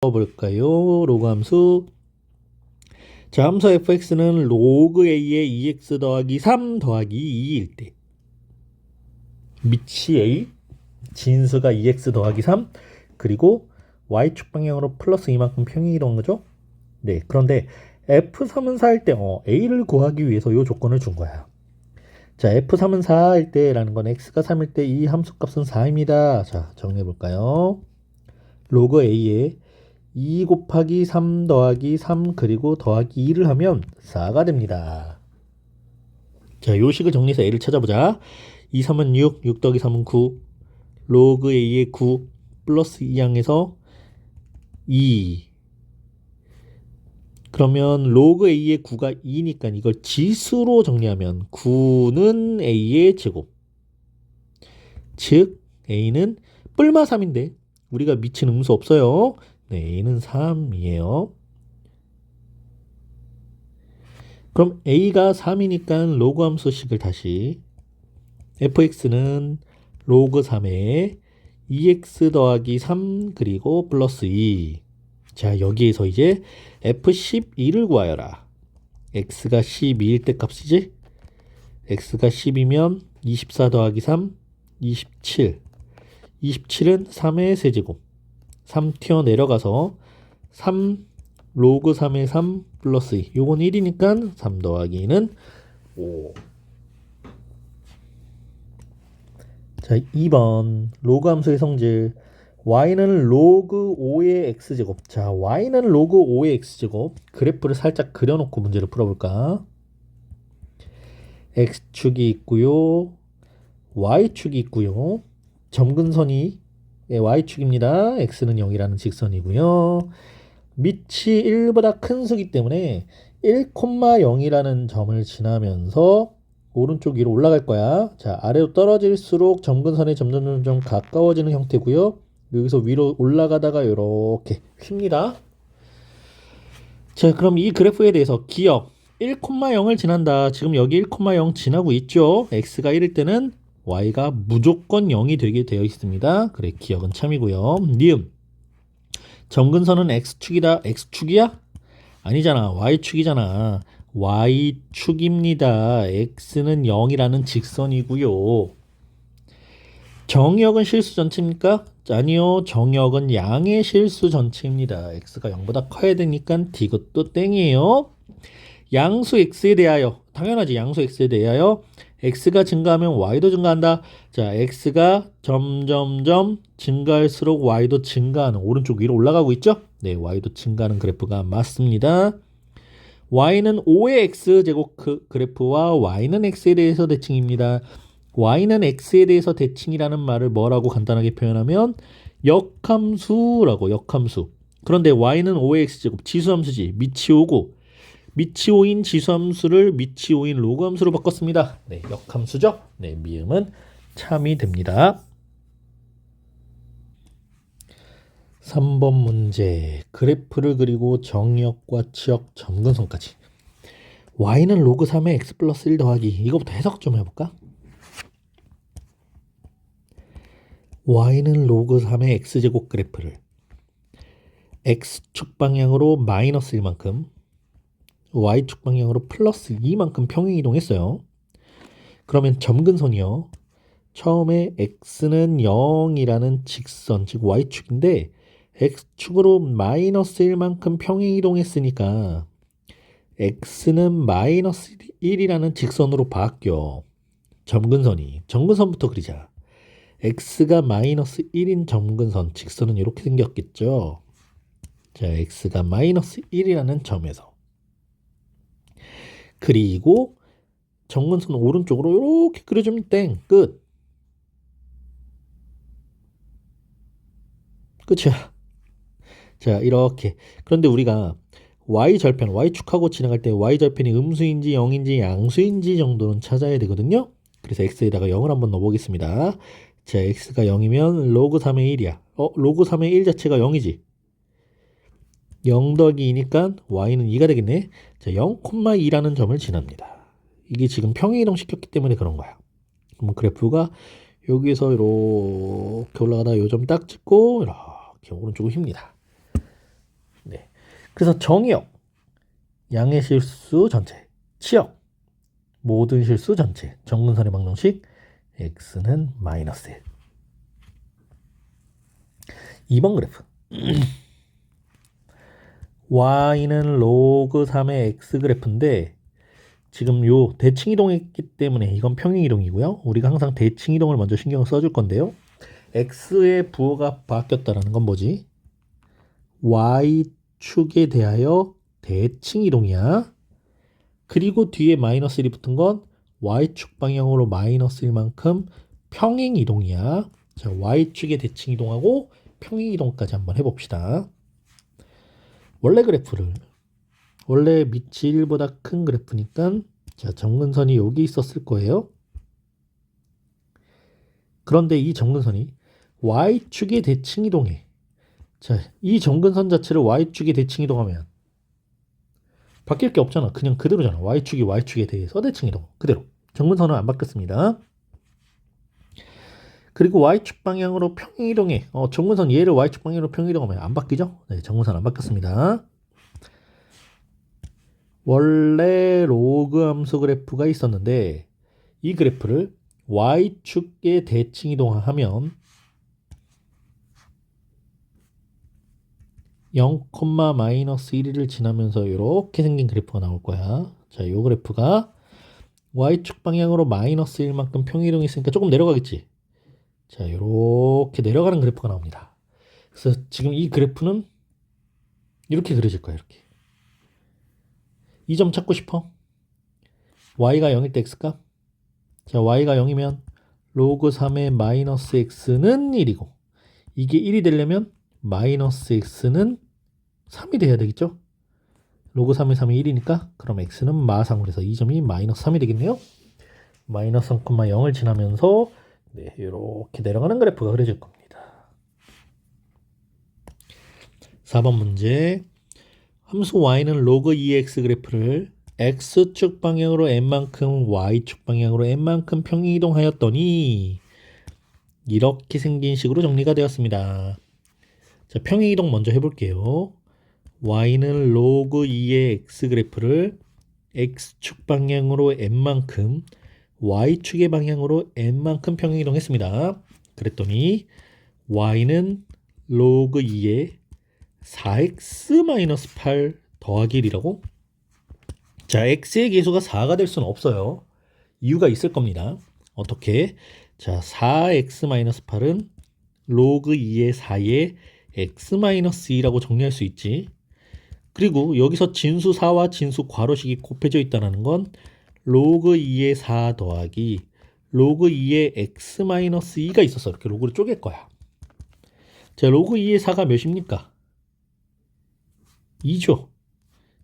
볼까요? 로그 함수. 자, 함수 fx는 로그 a의 2x 더하기 3 더하기 2일 때 밑이 a, 진수가 2x 더하기 3, 그리고 y축 방향으로 플러스 이만큼 평행이동한 거죠? 네, 그런데 f3은 4일 때 a를 구하기 위해서 이 조건을 준 거야. 자, f3은 4일 때라는 건 x가 3일 때 이 함수 값은 4입니다. 자, 정리해 볼까요? 로그 a의 2 곱하기 3 더하기 3 그리고 더하기 2를 하면 4가 됩니다. 자, 요 식을 정리해서 a를 찾아보자. 2, 3은 6, 6 더하기 3은 9, 로그 a의 9 플러스 2항에서 2. 그러면 로그 a의 9가 2니까 이걸 지수로 정리하면 9는 a의 제곱. 즉 a는 뿔마 3인데 우리가 미친 음수 없어요. 네, a는 3이에요. 그럼 a가 3이니까 로그 함수식을 다시 fx는 로그 3에 2x 더하기 3 그리고 플러스 2. 자, 여기에서 이제 f12를 구하여라. x가 12일 때 값이지? x가 10이면 24 더하기 3, 27. 27은 3의 세제곱. 3 튀어 내려가서 3 로그 3의 3 플러스 2. 요건 1이니까 3 더하기 2는 5. 자, 2번 로그 함수의 성질. y는 로그 5의 x제곱. 자, y는 로그 5의 x제곱. 그래프를 살짝 그려놓고 문제를 풀어볼까? x축이 있고요, y축이 있고요. 점근선이 y축입니다. x는 0이라는 직선이고요. 밑이 1보다 큰 수기 때문에 1,0이라는 점을 지나면서 오른쪽 위로 올라갈 거야. 자, 아래로 떨어질수록 점근선에 점점 가까워지는 형태고요. 여기서 위로 올라가다가 이렇게 휩니다. 자, 그럼 이 그래프에 대해서 기억 1,0을 지난다. 지금 여기 1,0 지나고 있죠. x가 1일 때는 y가 무조건 0이 되게 되어 있습니다. 그래, 기억은 참이고요. 니은 점근선은 x축이다. x축이야? 아니잖아. y축이잖아. y축입니다. x는 0이라는 직선이고요. 정역은 실수 전체입니까? 아니요. 정역은 양의 실수 전체입니다. x가 0보다 커야 되니까 이것도 땡이에요. 양수 x에 대하여, 당연하지. 양수 x에 대하여 x가 증가하면 y도 증가한다. 자, x가 점점점 증가할수록 y도 증가하는, 오른쪽 위로 올라가고 있죠? 네, y도 증가하는 그래프가 맞습니다. y는 5의 x제곱 그래프와 y는 x에 대해서 대칭입니다. y는 x에 대해서 대칭이라는 말을 뭐라고 간단하게 표현하면 역함수라고, 역함수. 그런데 y는 5의 x제곱 지수함수지. 밑이 5고 밑이 5인 지수함수를 밑이 5인 로그함수로 바꿨습니다. 네, 역함수죠. 네, 미음은 참이 됩니다. 3번 문제. 그래프를 그리고 정역과 치역, 점근선까지. y는 로그 3의 x 플러스 1 더하기. 이거부터 해석 좀 해볼까? y는 로그 3의 x제곱 그래프를 x축 방향으로 마이너스 1만큼, y축 방향으로 플러스 2만큼 평행이동했어요. 그러면 점근선이요. 처음에 x는 0이라는 직선, 즉 y축인데 x축으로 마이너스 1만큼 평행이동했으니까 x는 마이너스 1이라는 직선으로 바뀌어. 점근선이. 점근선부터 그리자. x가 마이너스 1인 점근선, 직선은 이렇게 생겼겠죠. 자, x가 마이너스 1이라는 점에서. 그리고 점근선 오른쪽으로 이렇게 그려주면 땡, 끝. 끝이야. 자, 이렇게. 그런데 우리가 y절편, y축하고 진행할 때 y절편이 음수인지 0인지 양수인지 정도는 찾아야 되거든요. 그래서 x에다가 0을 한번 넣어보겠습니다. 자, x가 0이면 로그 3의 1이야. 로그 3의 1 자체가 0이지. 0 더하기 2니까 y는 2가 되겠네. 자, 0,2라는 점을 지납니다. 이게 지금 평행이동 시켰기 때문에 그런 거야. 그럼 그래프가 여기에서 이렇게 올라가다 요 점 딱 찍고 이렇게 오른쪽으로 휩니다. 그래서 정의역, 양의 실수 전체, 치역, 모든 실수 전체, 정근선의 방정식, x는 마이너스 1. 2번 그래프. y는 로그 3의 x 그래프인데 지금 요 대칭 이동했기 때문에 이건 평행 이동이고요. 우리가 항상 대칭 이동을 먼저 신경을 써줄 건데요. x의 부호가 바뀌었다라는 건 뭐지? y축에 대하여 대칭 이동이야. 그리고 뒤에 마이너스 1이 붙은 건 y축 방향으로 마이너스 1만큼 평행 이동이야. 자, y축의 대칭 이동하고 평행 이동까지 한번 해봅시다. 원래 그래프를 원래 밑이 1보다 큰 그래프니까 자, 점근선이 여기 있었을 거예요. 그런데 이 점근선이 y축의 대칭 이동해. 자, 이 점근선 자체를 y축의 대칭 이동하면 바뀔 게 없잖아. 그냥 그대로잖아. y축이 y축에 대해서 대칭 이동. 그대로. 점근선은 안 바뀌었습니다. 그리고 y축 방향으로 평행 이동해. 점근선 얘를 y축 방향으로 평행 이동하면 안 바뀌죠? 네, 점근선 안 바뀌었습니다. 원래 로그 함수 그래프가 있었는데 이 그래프를 y축에 대칭 이동하면 0,-1을 지나면서 이렇게 생긴 그래프가 나올 거야. 자, 이 그래프가 y축 방향으로 마이너스 1만큼 평행 이동이 있으니까 조금 내려가겠지. 자, 이렇게 내려가는 그래프가 나옵니다. 그래서 지금 이 그래프는 이렇게 그려질 거야. 이렇게. 이 점 찾고 싶어? y가 0일 때 x값? 자, y가 0이면 로그 3의 마이너스 x는 1이고 이게 1이 되려면 마이너스 x는 3이 돼야 되겠죠? 로그 3의 3이 1이니까 그럼 x는 마상으로 해서 이 점이 마이너스 3이 되겠네요. 마이너스 3,0을 지나면서 네, 이렇게 내려가는 그래프가 그려질 겁니다. 4번 문제. 함수 y는 로그 2x 그래프를 x축 방향으로 n만큼 y축 방향으로 n만큼 평행 이동하였더니 이렇게 생긴 식으로 정리가 되었습니다. 자, 평행 이동 먼저 해볼게요. y는 로그 2의 x 그래프를 x축 방향으로 n만큼 y축의 방향으로 n만큼 평행 이동했습니다. 그랬더니 y는 로그 2의 4x-8 더하기 1이라고? 자, x의 계수가 4가 될 수는 없어요. 이유가 있을 겁니다. 어떻게? 자, 4x-8은 로그 2의 4의 x-2라고 정리할 수 있지. 그리고 여기서 진수 4와 진수 괄호식이 곱해져 있다는 건 로그 2의 4 더하기 로그 2의 x-2가 있어서 이렇게 로그를 쪼갤 거야. 자, 로그 2의 4가 몇입니까? 2죠.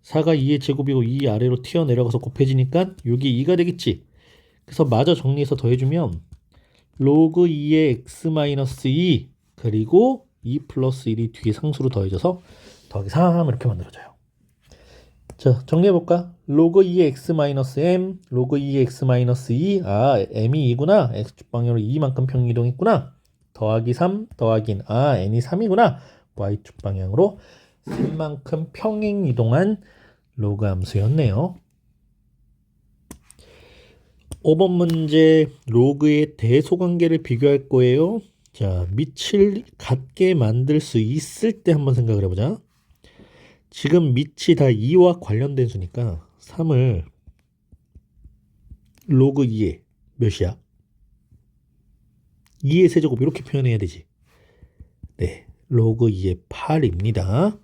4가 2의 제곱이고 2 아래로 튀어내려가서 곱해지니까 여기 2가 되겠지. 그래서 마저 정리해서 더해주면 로그 2의 x-2 그리고 2 플러스 1이 뒤에 상수로 더해져서 더하기 3 이렇게 만들어져요. 자, 정리해볼까? 로그 2의 x-m 로그 2의 x-2 m이 2구나. x축 방향으로 2만큼 평이동했구나. 더하기 3 더하기 n이 3이구나. y축 방향으로 3만큼 평행 이동한 로그 함수였네요. 5번 문제 로그의 대소관계를 비교할 거예요. 자, 밑을 같게 만들 수 있을 때 한번 생각을 해보자. 지금 밑이 다 2와 관련된 수니까 3을 로그 2에 몇이야? 2의 세제곱 이렇게 표현해야 되지. 네, 로그 2의 8입니다.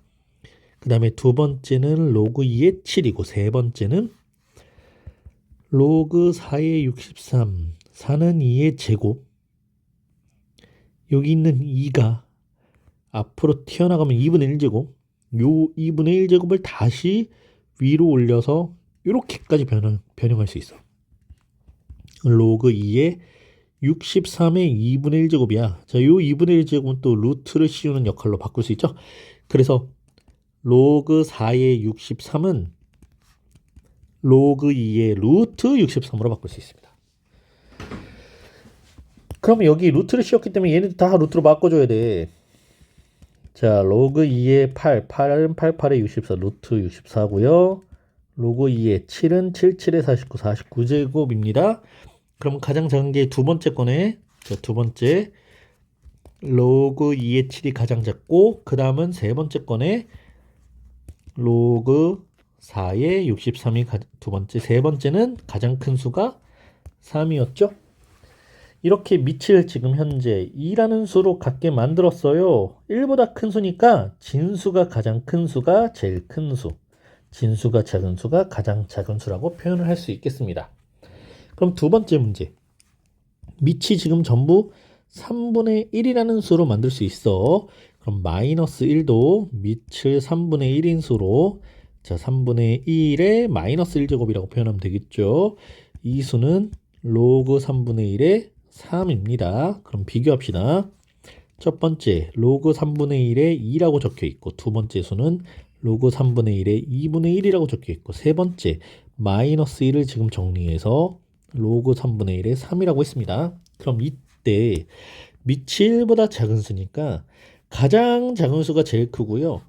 그 다음에 두 번째는 로그 2의 7이고 세 번째는 로그 4의 63 4는 2의 제곱 여기 있는 2가 앞으로 튀어나가면 2분의 1제곱 요 2분의 1제곱을 다시 위로 올려서 이렇게까지 변형할 수 있어. 로그 2의 63의 2분의 1제곱이야. 자, 요 2분의 1제곱은 또 루트를 씌우는 역할로 바꿀 수 있죠. 그래서 로그 4의 63은 로그 2의 루트 63으로 바꿀 수 있습니다. 그럼 여기 루트를 씌웠기 때문에 얘네도 다 루트로 바꿔줘야 돼. 자, 로그 2의 8, 8은 88의 64, 루트 64고요. 로그 2의 7은 77의 49, 49제곱입니다. 그럼 가장 작은 게 두 번째 거네. 자, 두 번째 로그 2의 7이 가장 작고 그 다음은 세 번째 거네. 로그 4의 63이 두 번째, 세 번째는 가장 큰 수가 3이었죠. 이렇게 밑을 지금 현재 2라는 수로 갖게 만들었어요. 1보다 큰 수니까 진수가 가장 큰 수가 제일 큰 수, 진수가 작은 수가 가장 작은 수라고 표현을 할 수 있겠습니다. 그럼 두 번째 문제. 밑이 지금 전부 3분의 1이라는 수로 만들 수 있어. 그럼 마이너스 1도 밑을 3분의 1인 수로, 자, 3분의 1의 마이너스 1제곱이라고 표현하면 되겠죠. 이 수는 로그 3분의 1의 3입니다. 그럼 비교합시다. 첫 번째 로그 3분의 1의 2라고 적혀 있고, 두 번째 수는 로그 3분의 1의 2분의 1이라고 적혀 있고, 세 번째 마이너스 1을 지금 정리해서 로그 3분의 1의 3이라고 했습니다. 그럼 이때 밑이 1보다 작은 수니까 가장 작은 수가 제일 크고요.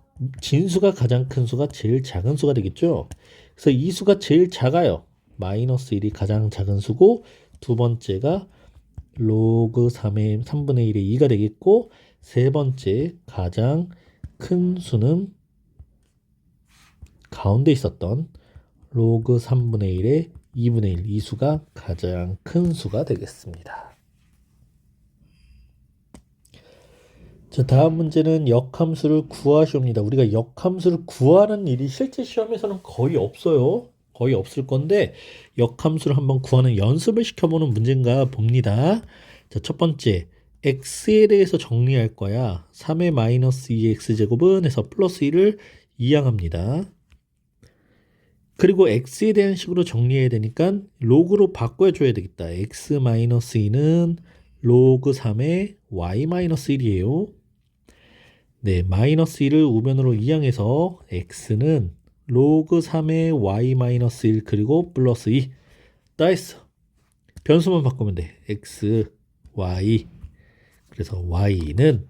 진수가 가장 큰 수가 제일 작은 수가 되겠죠. 그래서 이 수가 제일 작아요. 마이너스 1이 가장 작은 수고, 두 번째가 로그 3의 3분의 1의 2가 되겠고, 세 번째 가장 큰 수는 가운데 있었던 로그 3분의 1의 2분의 1, 이 수가 가장 큰 수가 되겠습니다. 자, 다음 문제는 역함수를 구하시옵니다. 우리가 역함수를 구하는 일이 실제 시험에서는 거의 없어요. 거의 없을 건데 역함수를 한번 구하는 연습을 시켜보는 문제인가 봅니다. 자, 첫 번째 x에 대해서 정리할 거야. 3의 마이너스 2의 x제곱은 해서 플러스 1을 이항합니다. 그리고 x에 대한 식으로 정리해야 되니까 로그로 바꿔줘야 되겠다. x 마이너스 2는 로그 3의 y 마이너스 1이에요. 네, 마이너스 1을 우변으로 이항해서 x는 로그 3의 y 마이너스 1 그리고 플러스 2. 다 했어. 변수만 바꾸면 돼. x, y. 그래서 y는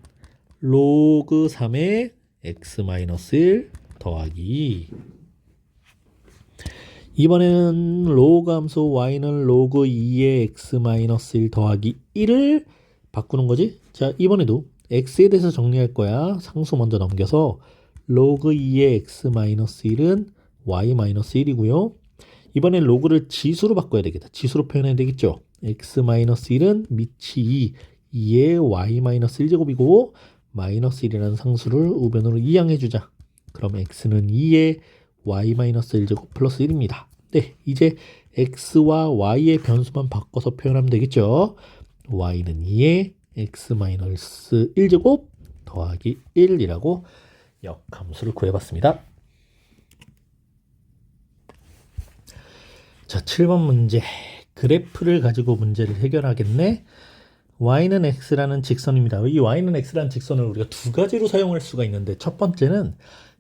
로그 3의 x 마이너스 1 더하기, 이번에는 로그 함수 y는 로그 2의 x 마이너스 1 더하기 1을 바꾸는 거지. 자, 이번에도 x에 대해서 정리할 거야. 상수 먼저 넘겨서 로그 2의 x 마이너스 1은 y 마이너스 1이고요. 이번엔 로그를 지수로 바꿔야 되겠다. 지수로 표현해야 되겠죠. x 마이너스 1은 밑이 2의 y 마이너스 1제곱이고 마이너스 1이라는 상수를 우변으로 이항해 주자. 그럼 x는 2의 y 마이너스 1제곱 플러스 1입니다. 네, 이제 x와 y의 변수만 바꿔서 표현하면 되겠죠. y는 2의 x 마이너스 1제곱 더하기 1이라고 역함수를 구해봤습니다. 자, 7번 문제. 그래프를 가지고 문제를 해결하겠네. y는 x라는 직선입니다. 이 y는 x라는 직선을 우리가 두 가지로 사용할 수가 있는데, 첫 번째는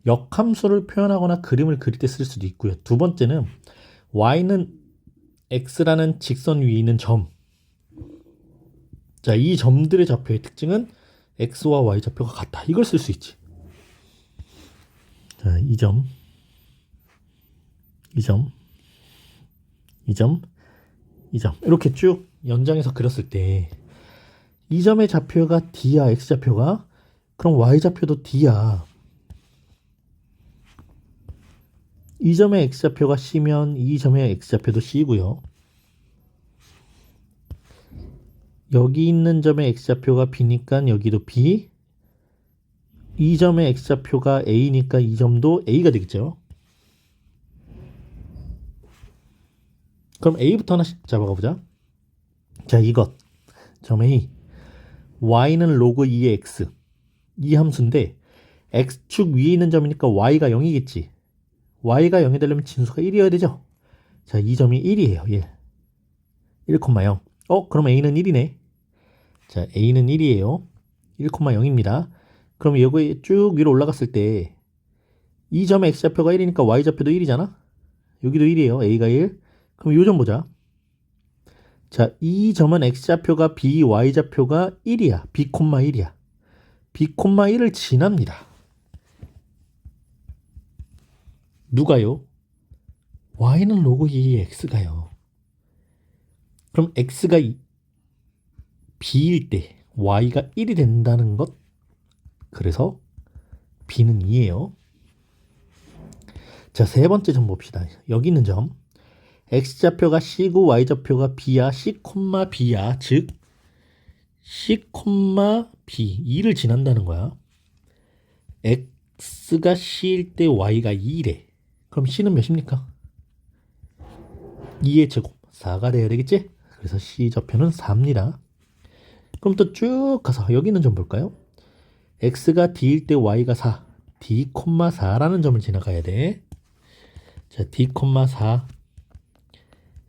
역함수를 표현하거나 그림을 그릴 때 쓸 수도 있고요. 두 번째는 y는 x라는 직선 위에 있는 점. 자, 이 점들의 좌표의 특징은 x와 y 좌표가 같다. 이걸 쓸 수 있지. 자, 이 점, 이 점, 이 점, 이 점. 이렇게 쭉 연장해서 그렸을 때 이 점의 좌표가 d야, x좌표가. 그럼 y좌표도 d야. 이 점의 x좌표가 c면 이 점의 x좌표도 c고요. 여기 있는 점의 x좌표가 b니까 여기도 b. 이 점의 x좌표가 a니까 이 점도 a가 되겠죠. 그럼 a부터 하나씩 잡아가 보자. 자, 이것 점 a. y는 로그 2의 x. 이 함수인데 x축 위에 있는 점이니까 y가 0이겠지. y가 0이 되려면 진수가 1이어야 되죠. 자, 이 점이 1이에요. 1. 1,0. 그럼 a는 1이네. 자, a는 1이에요. 1,0입니다. 그럼 여기 쭉 위로 올라갔을 때 이 점의 x좌표가 1이니까 y좌표도 1이잖아. 여기도 1이에요. a가 1. 그럼 이 점 보자. 자, 이 점은 x좌표가 b, y좌표가 1이야. b, 1이야. b,1을 지납니다. 누가요? y는 로그 2의 x가요. 그럼 x가 b일 때 y가 1이 된다는 것. 그래서 b는 2예요. 자, 세 번째 점 봅시다. 여기 있는 점. x좌표가 c고 y좌표가 b야. c, b야. 즉 c, b 2를 지난다는 거야. x가 c일 때 y가 2래. 그럼 c는 몇입니까? 2의 제곱 4가 돼야 되겠지? 그래서 c좌표는 4입니다. 그럼 또 쭉 가서 여기 있는 점 볼까요? x가 d일 때 y가 4, d, 4라는 점을 지나가야 돼. 자, d, 4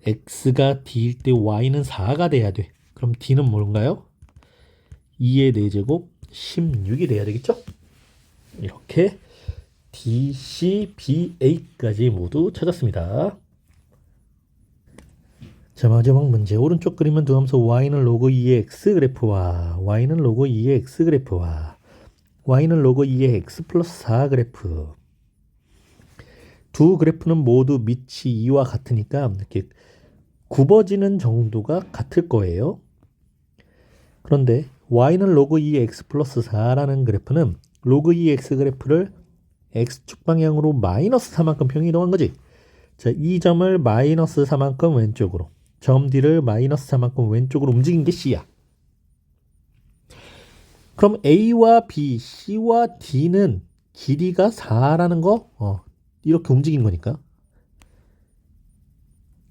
x가 d일 때 y는 4가 돼야 돼. 그럼 d는 뭔가요? 2의 4제곱 16이 돼야 되겠죠? 이렇게 D, C, B, A까지 모두 찾았습니다. 자, 마지막 문제. 오른쪽 그림은 두 함수 y는 로그 2의 x 그래프와 y는 로그 2의 x 그래프와 y는 로그 2의 x 플러스 4 그래프. 두 그래프는 모두 밑이 2와 같으니까 이렇게 굽어지는 정도가 같을 거예요. 그런데 y는 로그 2의 x 플러스 4라는 그래프는 로그 2의 x 그래프를 x축 방향으로 마이너스 4만큼 평이동한 거지. 자, 이 점을 마이너스 4만큼 왼쪽으로, 점 D를 마이너스 4만큼 왼쪽으로 움직인 게 C야. 그럼 A와 B, C와 D는 길이가 4라는 거 이렇게 움직인 거니까.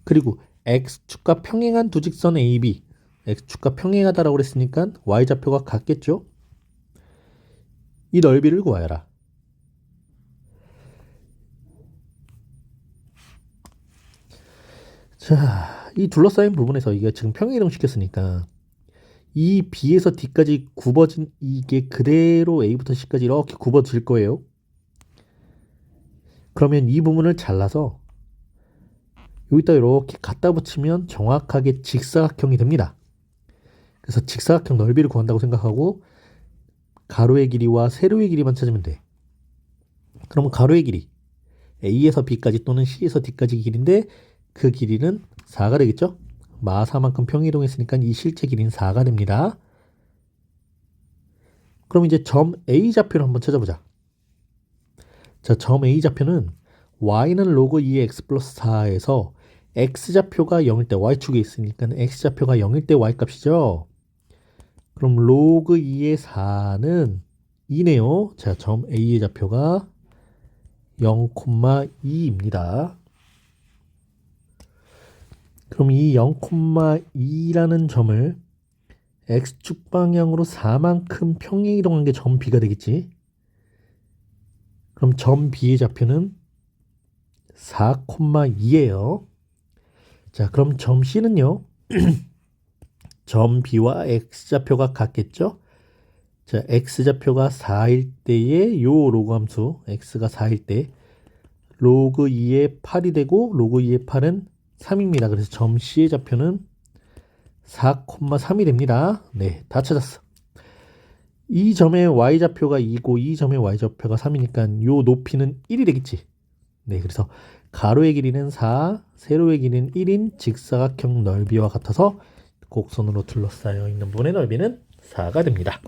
그리고 X축과 평행한 두 직선 AB, X축과 평행하다라고 그랬으니까 Y좌표가 같겠죠? 이 넓이를 구하여라. 자, 이 둘러싸인 부분에서 이게 지금 평행이동 시켰으니까 이 B에서 D까지 굽어진 이게 그대로 A부터 C까지 이렇게 굽어질 거예요. 그러면 이 부분을 잘라서 여기다 이렇게 갖다 붙이면 정확하게 직사각형이 됩니다. 그래서 직사각형 넓이를 구한다고 생각하고 가로의 길이와 세로의 길이만 찾으면 돼. 그러면 가로의 길이 A에서 B까지 또는 C에서 D까지 길인데 그 길이는 4가 되겠죠? 마 4만큼 평이동했으니까 이 실제 길이는 4가 됩니다. 그럼 이제 점 A좌표를 한번 찾아보자. 자, 점 A좌표는 y는 로그 2의 x 플러스 4에서 x좌표가 0일 때 y축에 있으니까 x좌표가 0일 때 y값이죠. 그럼 로그 2의 4는 2네요. 자, 점 A의 좌표가 0,2입니다. 그럼 이 0,2라는 점을 x축 방향으로 4만큼 평행이동한 게 점 B가 되겠지. 그럼 점 B의 좌표는 4,2예요. 자, 그럼 점 C는요. 점 B와 x좌표가 같겠죠. 자, x좌표가 4일 때의 요 로그 함수 x가 4일 때 로그 2의 8이 되고 로그 2의 8은 3입니다. 그래서 점 C의 좌표는 4,3이 됩니다. 네, 다 찾았어. 이 점의 y좌표가 2고 이 점의 y좌표가 3이니까 요 높이는 1이 되겠지. 네, 그래서 가로의 길이는 4, 세로의 길이는 1인 직사각형 넓이와 같아서 곡선으로 둘러싸여 있는 부분의 넓이는 4가 됩니다.